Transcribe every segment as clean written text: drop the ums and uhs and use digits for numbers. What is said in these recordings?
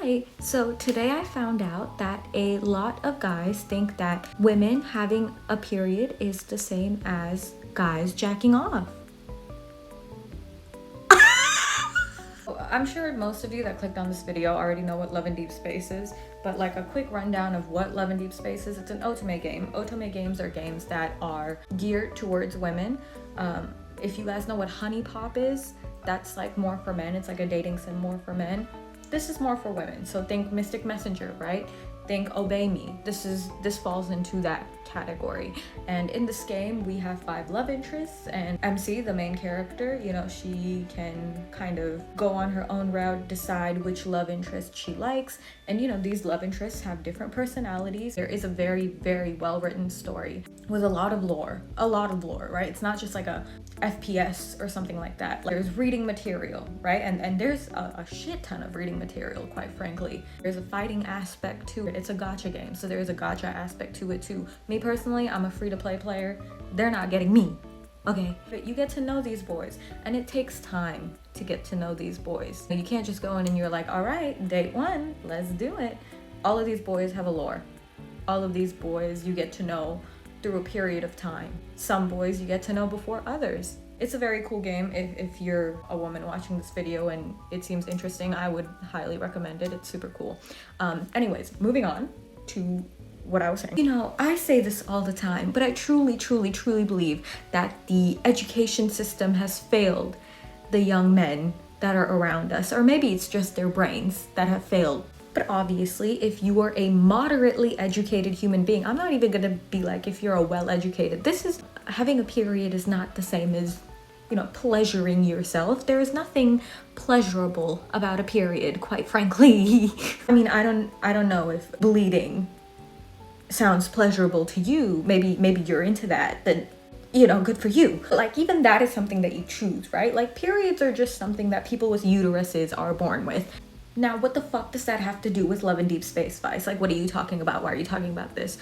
Hi, so today I found out that a lot of guys think that women having a period is the same as guys jacking off. I'm sure most of you that clicked on this video already know what Love and Deep Space is, but like a quick rundown of what Love and Deep Space is, it's an otome game. Otome games are games that are geared towards women. If you guys know what Honey Pop is, that's like more for men. It's like a dating sim more for men. This is more for women. So think Mystic Messenger, right? Think Obey Me. This falls into that category. And in this game, we have 5 love interests, and MC, the main character, you know, she can kind of go on her own route, decide which love interest she likes. And you know, these love interests have different personalities. There is a very, very well-written story with a lot of lore, right? It's not just like a FPS or something like that. Like, there's reading material, right? And there's a shit ton of reading material, quite frankly. There's a fighting aspect to it. It's a gacha game, so there's a gacha aspect to it too. Me personally, I'm a free-to-play player. They're not getting me, okay? But you get to know these boys, and it takes time to get to know these boys. You can't just go in and you're like, all right, date 1, let's do it. All of these boys have a lore. All of these boys you get to know through a period of time. Some boys you get to know before others. It's a very cool game. If you're a woman watching this video and it seems interesting, I would highly recommend it. It's super cool. Anyways, moving on to what I was saying. You know, I say this all the time, but I truly believe that the education system has failed the young men that are around us, or maybe it's just their brains that have failed. But obviously, if you are a moderately educated human being, I'm not even gonna be like if you're a well-educated. Having a period is not the same as, you know, pleasuring yourself. There is nothing pleasurable about a period, quite frankly. I mean, I don't know if bleeding sounds pleasurable to you. Maybe you're into that, then, you know, good for you. But like, even that is something that you choose, right? Like, periods are just something that people with uteruses are born with. Now, what the fuck does that have to do with Love and Deep Space, Vice? Like, what are you talking about? Why are you talking about this?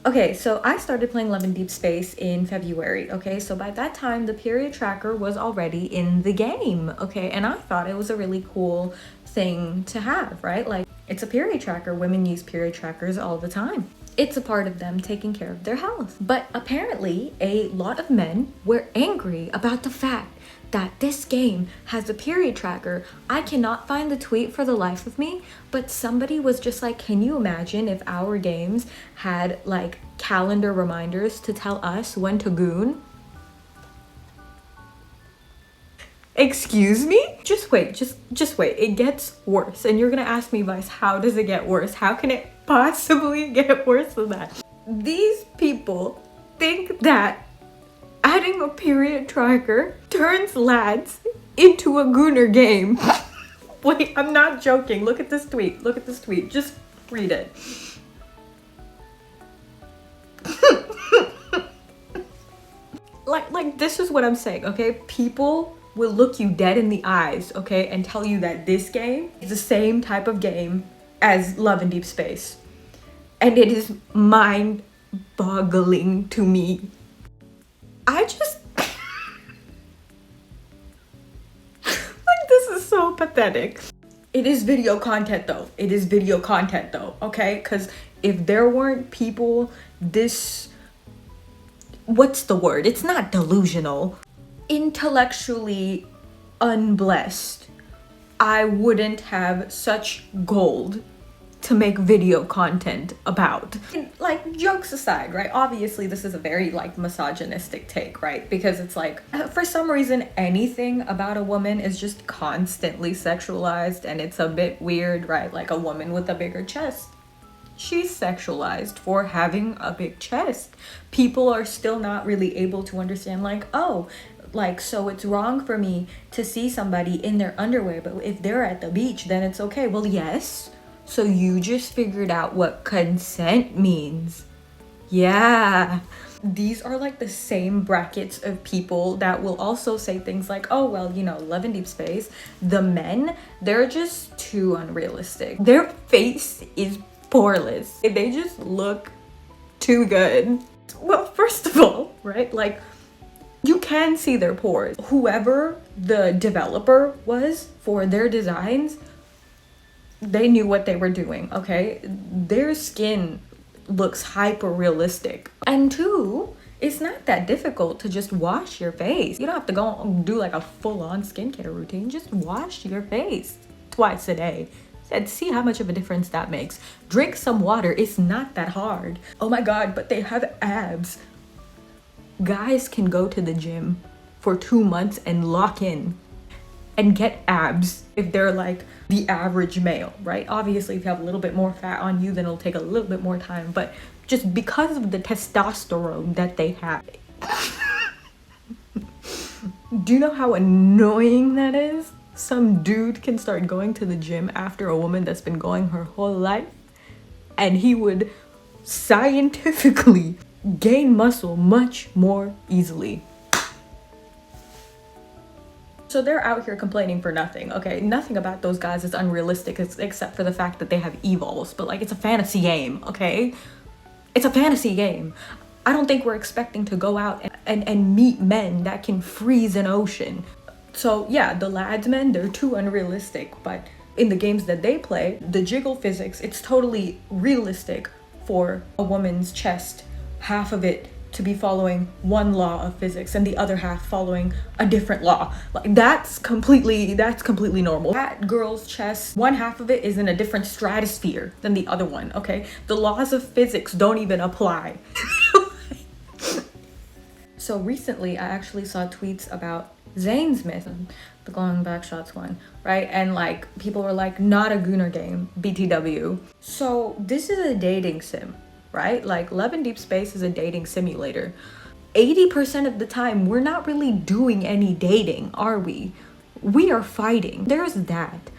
Okay, so I started playing Love and Deep Space in February, okay? So by that time, the period tracker was already in the game, okay? And I thought it was a really cool thing to have, right? Like, it's a period tracker. Women use period trackers all the time. It's a part of them taking care of their health. But apparently, a lot of men were angry about the fact that this game has a period tracker. I cannot find the tweet for the life of me, but somebody was just like, can you imagine if our games had like calendar reminders to tell us when to goon? Excuse me? Just wait, just wait. It gets worse. And you're gonna ask me, Vice, how does it get worse? How can it possibly get worse than that? These people think that adding a period tracker turns lads into a gooner game. Wait, I'm not joking. Look at this tweet. Look at this tweet. Just read it. like this is what I'm saying, okay? People will look you dead in the eyes, okay, and tell you that this game is the same type of game as Love and Deep Space. And it is mind-boggling to me. I just like, this is so pathetic. It is video content though. It is video content though, okay? Because if there weren't people this, what's the word? It's not delusional. Intellectually unblessed, I wouldn't have such gold to make video content about. And, like, jokes aside, right? Obviously this is a very like misogynistic take, right? Because it's like, for some reason, anything about a woman is just constantly sexualized, and it's a bit weird, right? Like, a woman with a bigger chest, she's sexualized for having a big chest. People are still not really able to understand, like, oh, like, so it's wrong for me to see somebody in their underwear, but if they're at the beach, then it's okay. Well, yes. So you just figured out what consent means. Yeah. These are like the same brackets of people that will also say things like, oh, well, you know, Love and Deep Space, the men, they're just too unrealistic. Their face is poreless. They just look too good. Well, first of all, right, like, you can see their pores. Whoever the developer was for their designs they knew what they were doing, okay? Their skin looks hyper realistic. And two, it's not that difficult to just wash your face. You don't have to go and do like a full-on skincare routine. Just wash your face twice a day and see how much of a difference that makes. Drink some water. It's not that hard. Oh my God, but they have abs. Guys can go to the gym for 2 months and lock in and get abs if they're like the average male, right? Obviously, if you have a little bit more fat on you, then it'll take a little bit more time, but just because of the testosterone that they have. Do you know how annoying that is? Some dude can start going to the gym after a woman that's been going her whole life, and he would scientifically gain muscle much more easily. So they're out here complaining for nothing, okay? Nothing about those guys is unrealistic except for the fact that they have evils, but like, it's a fantasy game, okay? It's a fantasy game. I don't think we're expecting to go out and meet men that can freeze an ocean. So yeah, the lads men, they're too unrealistic, but in the games that they play, the jiggle physics, it's totally realistic for a woman's chest, half of it to be following one law of physics and the other half following a different law. Like that's completely normal. That girl's chest, one half of it is in a different stratosphere than the other one, okay? The laws of physics don't even apply. So recently I actually saw tweets about Zayn Smith, the glowing back shots one, right? And like people were like, not a gooner game, BTW. So this is a dating sim, right? Like Love and Deepspace is a dating simulator. 80% of the time, we're not really doing any dating, are we? We are fighting. There's that.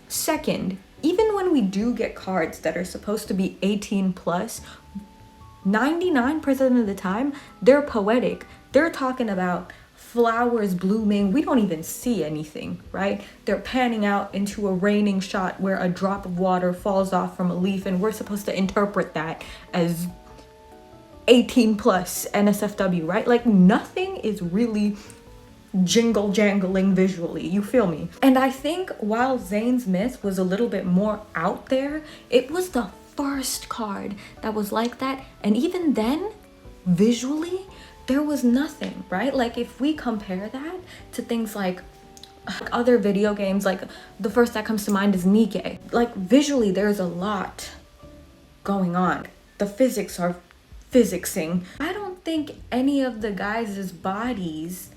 Second, even when we do get cards that are supposed to be 18 plus, 99% of the time, they're poetic. They're talking about flowers blooming. We don't even see anything, right? They're panning out into a raining shot where a drop of water falls off from a leaf, and we're supposed to interpret that as 18 plus NSFW, right? Like nothing is really jingle jangling visually, you feel me? And I think while Zayn Smith was a little bit more out there, it was the first card that was like that, and even then, visually, there was nothing, right? Like if we compare that to things like other video games, like the first that comes to mind is Nike. Like visually, there's a lot going on. The physics are physicsing. I don't think any of the guys' bodies,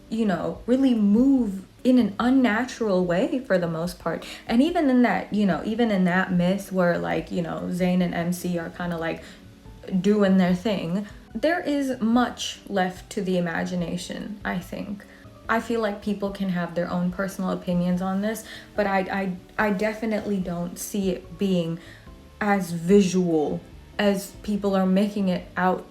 you know, really move in an unnatural way for the most part. And even in that, you know, even in that myth where like, you know, Zayn and MC are kind of like doing their thing, there is much left to the imagination, I think. I feel like people can have their own personal opinions on this, but I definitely don't see it being as visual as people are making it out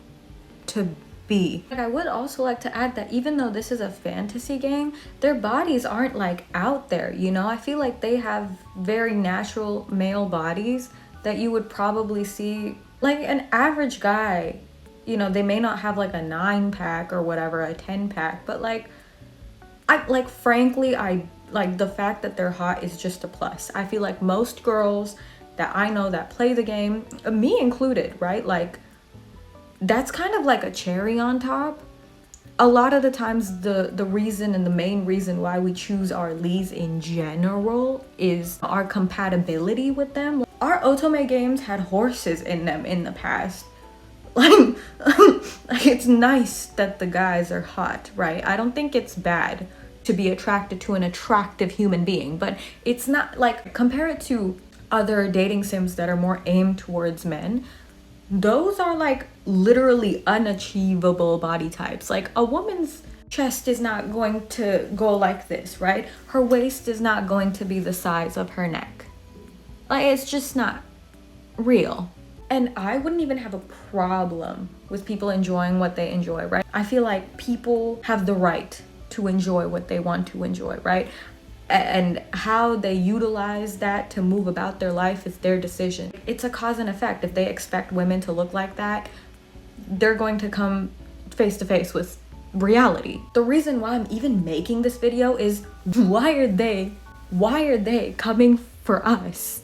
to be. I would also like to add that even though this is a fantasy game, their bodies aren't like out there, you know? I feel like they have very natural male bodies that you would probably see. Like an average guy, you know, they may not have like a 9-pack or whatever, a 10-pack, but like, frankly, I like the fact that they're hot is just a plus. I feel like most girls that I know that play the game, me included, right? Like, that's kind of like a cherry on top. A lot of the times, the reason and the main reason why we choose our leads in general is our compatibility with them. Our otome games had horses in them in the past. Like, it's nice that the guys are hot, right? I don't think it's bad to be attracted to an attractive human being, but it's not like, compare it to other dating sims that are more aimed towards men. Those are like literally unachievable body types. Like a woman's chest is not going to go like this, right? Her waist is not going to be the size of her neck. Like, it's just not real. And I wouldn't even have a problem with people enjoying what they enjoy, right? I feel like people have the right to enjoy what they want to enjoy, right? And how they utilize that to move about their life is their decision. It's a cause and effect. If they expect women to look like that, they're going to come face to face with reality. The reason why I'm even making this video is why are they coming for us?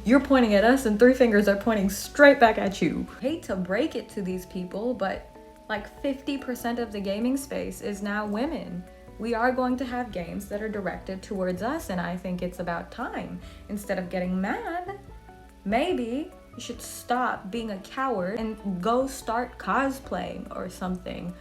You're pointing at us and 3 fingers are pointing straight back at you. I hate to break it to these people, but like 50% of the gaming space is now women. We are going to have games that are directed towards us, and I think it's about time. Instead of getting mad, maybe you should stop being a coward and go start cosplaying or something.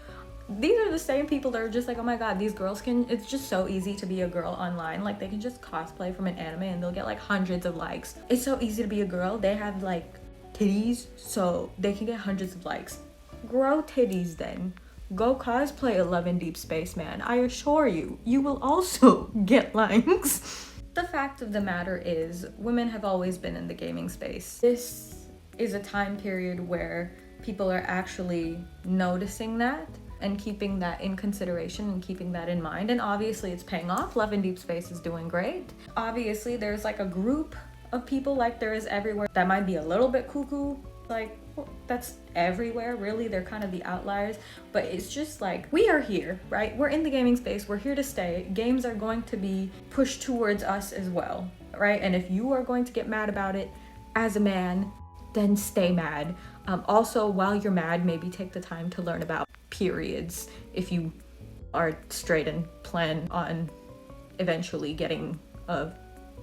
These are the same people that are just like, oh my god, these girls can, it's just so easy to be a girl online. Like, they can just cosplay from an anime and they'll get like hundreds of likes. It's so easy to be a girl. They have like titties, so they can get hundreds of likes. Grow titties then. Go cosplay a Love and Deep Space, man. I assure you, you will also get likes. The fact of the matter is, women have always been in the gaming space. This is a time period where people are actually noticing that and keeping that in consideration and keeping that in mind. And obviously it's paying off. Love and Deep Space is doing great. Obviously there's like a group of people, like there is everywhere, that might be a little bit cuckoo. Like, well, that's everywhere, really. They're kind of the outliers, but it's just like, we are here, right? We're in the gaming space, we're here to stay. Games are going to be pushed towards us as well, right? And if you are going to get mad about it as a man, then stay mad. Also, while you're mad, maybe take the time to learn about periods if you are straight and plan on eventually getting a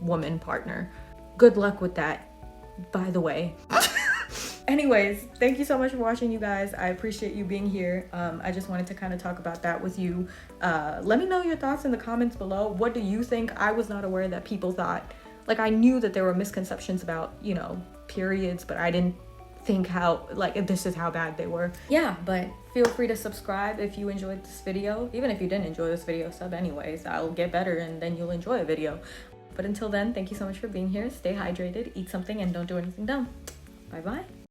woman partner. Good luck with that, by the way. Anyways, thank you so much for watching, you guys. I appreciate you being here. I just wanted to kind of talk about that with you. Let me know your thoughts in the comments below. What do you think? I was not aware that people thought, like, I knew that there were misconceptions about, you know, periods, but I didn't think how, like, this is how bad they were. Yeah, but feel free to subscribe if you enjoyed this video. Even if you didn't enjoy this video, sub anyways. I'll get better and then you'll enjoy a video. But until then, thank you so much for being here. Stay hydrated, eat something, and don't do anything dumb. Bye-bye.